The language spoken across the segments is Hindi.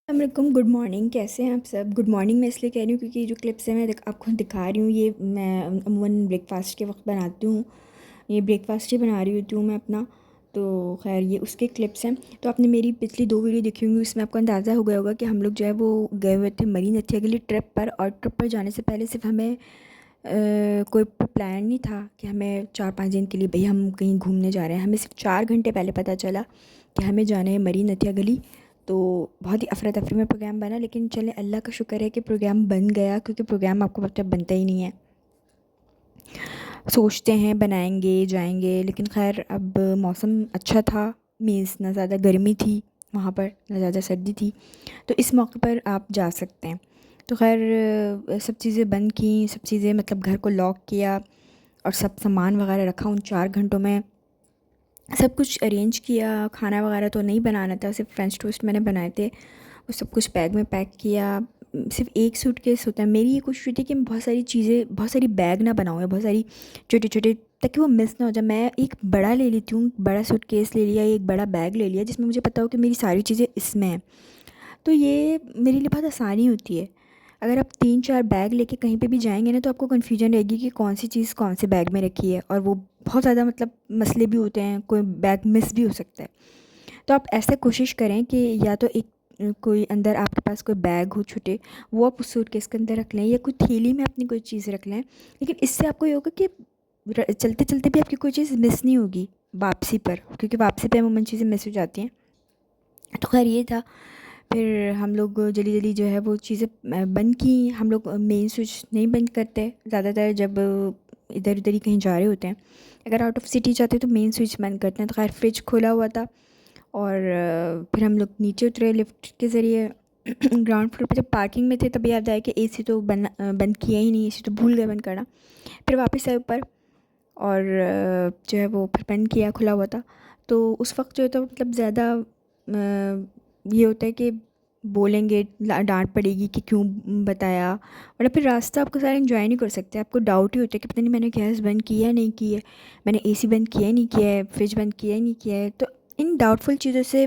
अस्सलामुअलैकुम, गुड मॉर्निंग। कैसे हैं आप सब? गुड मॉर्निंग मैं इसलिए कह रही हूँ क्योंकि ये जो क्लिप्स हैं मैं आपको दिखा रही हूँ, ये मैं अमूमन ब्रेकफास्ट के वक्त बनाती हूँ। ये ब्रेकफास्ट ही बना रही होती हूँ मैं अपना। तो खैर ये उसके क्लिप्स हैं। तो आपने मेरी पिछली 2 वीडियो देखी होंगी, उसमें आपको अंदाज़ा हो गया होगा कि हम लोग जो है वो गए हुए थे मरीन नथिया के लिए ट्रिप पर। और ट्रिप पर जाने से पहले सिर्फ हमें कोई प्लान नहीं था कि हमें 4-5 दिन के लिए भाई हम कहीं घूमने जा रहे हैं। हमें सिर्फ 4 घंटे पहले पता चला कि हमें जाना है मरीन नथिया गली। तो बहुत ही अफरा तफरी में प्रोग्राम बना, लेकिन चले अल्लाह का शुक्र है कि प्रोग्राम बन गया, क्योंकि प्रोग्राम आपको पता है बनता ही नहीं है। सोचते हैं बनाएंगे जाएंगे, लेकिन खैर अब मौसम अच्छा था। मीन्स ना ज़्यादा गर्मी थी वहाँ पर, ना ज़्यादा सर्दी थी, तो इस मौके पर आप जा सकते हैं। तो खैर सब चीज़ें बंद की, सब चीज़ें मतलब घर को लॉक किया और सब सामान वगैरह रखा उन 4 घंटों में। सब कुछ अरेंज किया। खाना वगैरह तो नहीं बनाना था, सिर्फ फ्रेंच टोस्ट मैंने बनाए थे। वो सब कुछ बैग में पैक किया। सिर्फ एक सूटकेस होता है। मेरी ये कोशिश होती है कि मैं बहुत सारी चीज़ें, बहुत सारी बैग ना बनाऊँ या बहुत सारी छोटे छोटे, ताकि वो मिस ना हो जाए। मैं एक बड़ा ले लेती हूँ, बड़ा सूटकेस ले लिया, एक बड़ा बैग ले लिया जिसमें मुझे पता हो कि मेरी सारी चीज़ें इसमें हैं। तो ये मेरे लिए बहुत आसानी होती है। अगर आप 3-4 बैग लेके कहीं पे भी जाएंगे ना, तो आपको कन्फ्यूजन रहेगी कि कौन सी चीज़ कौन से बैग में रखी है, और वो बहुत ज़्यादा मतलब मसले भी होते हैं, कोई बैग मिस भी हो सकता है। तो आप ऐसे कोशिश करें कि या तो एक कोई अंदर आपके पास कोई बैग हो छोटे, वो आप उस सूटकेस के अंदर रख लें, या कोई थैली में अपनी कोई चीज़ रख लें। लेकिन इससे आपको ये होगा कि चलते चलते भी आपकी कोई चीज़ मिस नहीं होगी वापसी पर, क्योंकि वापसी पर अमूमन चीज़ें मिस हो जाती हैं। तो खैर ये था। फिर हम लोग जल्दी जल्दी जो है वो चीज़ें बंद की। हम लोग मेन स्विच नहीं बंद करते ज़्यादातर, जब इधर उधर ही कहीं जा रहे होते हैं। अगर आउट ऑफ सिटी जाते हैं तो मेन स्विच बंद करते हैं। तो खैर फ्रिज खोला हुआ था, और फिर हम लोग नीचे उतरे लिफ्ट के ज़रिए। ग्राउंड फ्लोर पे जब पार्किंग में थे तभी याद आया कि एसी तो बंद किया ही नहीं, एसी तो भूल गए बंद करना। फिर वापस आए ऊपर, और जो है वो फिर बंद किया, खुला हुआ था। तो उस वक्त जो है तो मतलब ज़्यादा ये होता है कि बोलेंगे, डांट पड़ेगी कि क्यों बताया, और फिर रास्ता आपको सारा एंजॉय नहीं कर सकते। आपको डाउट ही होता है कि पता नहीं मैंने गैस बंद किया है नहीं की है, मैंने एसी बंद किया है नहीं किया है, फ्रिज बंद किया है नहीं किया है। तो इन डाउटफुल चीज़ों से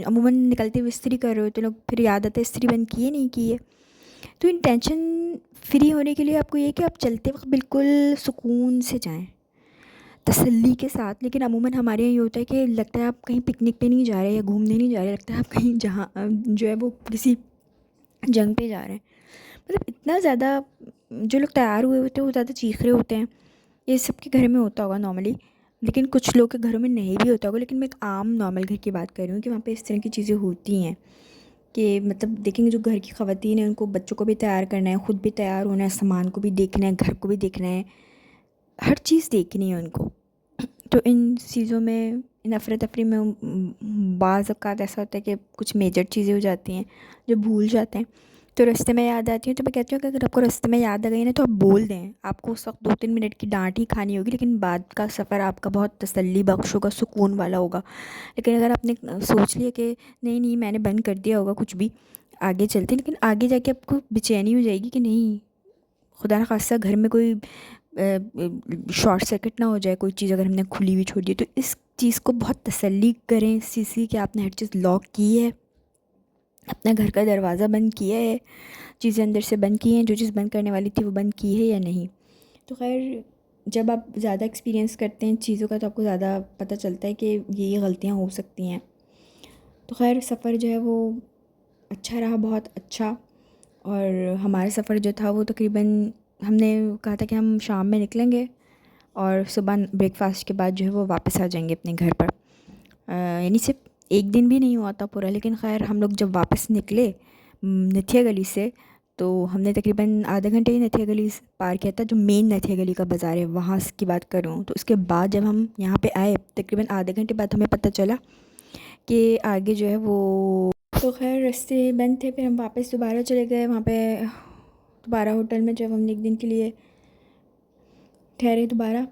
अमूमन निकलते हुए इस्त्री कर रहे हो तो लोग फिर याद आता है इस्त्री बंद की है नहीं की है। तो इन टेंशन फ्री होने के लिए आपको ये कि आप चलते वक्त बिल्कुल सुकून से जाएं, तसल्ली के साथ। लेकिन अमूमन हमारे यहाँ ये होता है कि लगता है आप कहीं पिकनिक पे नहीं जा रहे या घूमने नहीं जा रहे, लगता है आप कहीं जहाँ जो है वो किसी जंग पे जा रहे हैं। मतलब इतना ज़्यादा जो लोग तैयार हुए होते हैं वो ज़्यादा चीख रहे होते हैं। ये सबके घर में होता होगा नॉर्मली, लेकिन कुछ लोग के घरों में नहीं भी होता होगा। लेकिन मैं एक आम नॉर्मल घर की बात कर रही हूँ कि वहाँ पे इस तरह की चीज़ें होती हैं कि मतलब देखेंगे जो घर की ख़वातीन हैं उनको बच्चों को भी तैयार करना है, ख़ुद भी तैयार होना है, सामान को भी देखना है, घर को भी देखना है, हर चीज़ देखनी है उनको। तो इन चीज़ों में, इन अफरा-तफरी में बाज़ औक़ात ऐसा होता है कि कुछ मेजर चीज़ें हो जाती हैं जो भूल जाते हैं। तो रास्ते में याद आती है, तो मैं कहती हूँ कि अगर आपको रास्ते में याद आ गई ना तो आप बोल दें। आपको उस वक़्त 2-3 मिनट की डाँट ही खानी होगी, लेकिन बाद का सफ़र आपका बहुत तसल्ली बख्श होगा, सुकून वाला होगा। लेकिन अगर आपने सोच लिया कि नहीं, नहीं मैंने बंद कर दिया होगा कुछ भी, आगे चलते हैं, लेकिन आगे जाके आपको बेचैनी हो जाएगी कि नहीं, खुदा न ख़ास्ता घर में कोई शॉर्ट सर्किट ना हो जाए, कोई चीज़ अगर हमने खुली हुई छोड़ दी। तो इस चीज़ को बहुत तसल्ली करें इस चीज़ की कि आपने हर चीज़ लॉक की है, अपना घर का दरवाज़ा बंद किया है, चीज़ें अंदर से बंद की हैं, जो चीज़ बंद करने वाली थी वो बंद की है या नहीं। तो खैर जब आप ज़्यादा एक्सपीरियंस करते हैं चीज़ों का तो आपको ज़्यादा पता चलता है कि ये गलतियाँ हो सकती हैं। तो खैर सफ़र जो है वो अच्छा रहा, बहुत अच्छा। और हमारा सफ़र जो था वो तकरीबन, हमने कहा था कि हम शाम में निकलेंगे और सुबह ब्रेकफास्ट के बाद जो है वो वापस आ जाएंगे अपने घर पर। यानी सिर्फ एक दिन भी नहीं हुआ था पूरा। लेकिन खैर हम लोग जब वापस निकले नथिया गली से, तो हमने तकरीबन आधे घंटे ही नथिया गली पार किया था, जो मेन नथिया गली का बाज़ार है वहाँ की बात कर रही हूँ। तो उसके बाद जब हम यहाँ पे आए तकरीबन आधे घंटे बाद हमें पता चला कि आगे जो है वो, तो खैर रास्ते बंद थे। फिर हम वापस दोबारा चले गए वहाँ पे दोबारा होटल में, जब हमने एक दिन के लिए ठहरे दोबारा।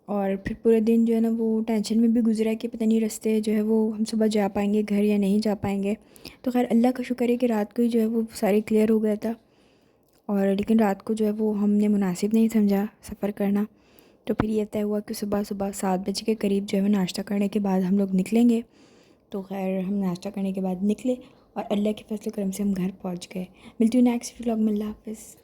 और फिर पूरे दिन जो है ना वो टेंशन में भी गुजरा कि पता नहीं रास्ते जो है वो हम सुबह जा पाएंगे घर या नहीं जा पाएंगे। तो खैर अल्लाह का शुक्र है कि रात को ही जो है वो सारी क्लियर हो गया था। और लेकिन रात को जो है वो हमने मुनासिब नहीं समझा सफ़र करना। तो फिर ये तय हुआ कि सुबह सुबह 7 बजे के करीब जो है वो नाश्ता करने के बाद हम लोग निकलेंगे। तो खैर हम नाश्ता करने के बाद निकले, और अल्लाह के फजल करम से हम घर पहुंच गए। मिलती हूँ नेक्स्ट व्लॉग में। अल्लाह हाफ़िज़।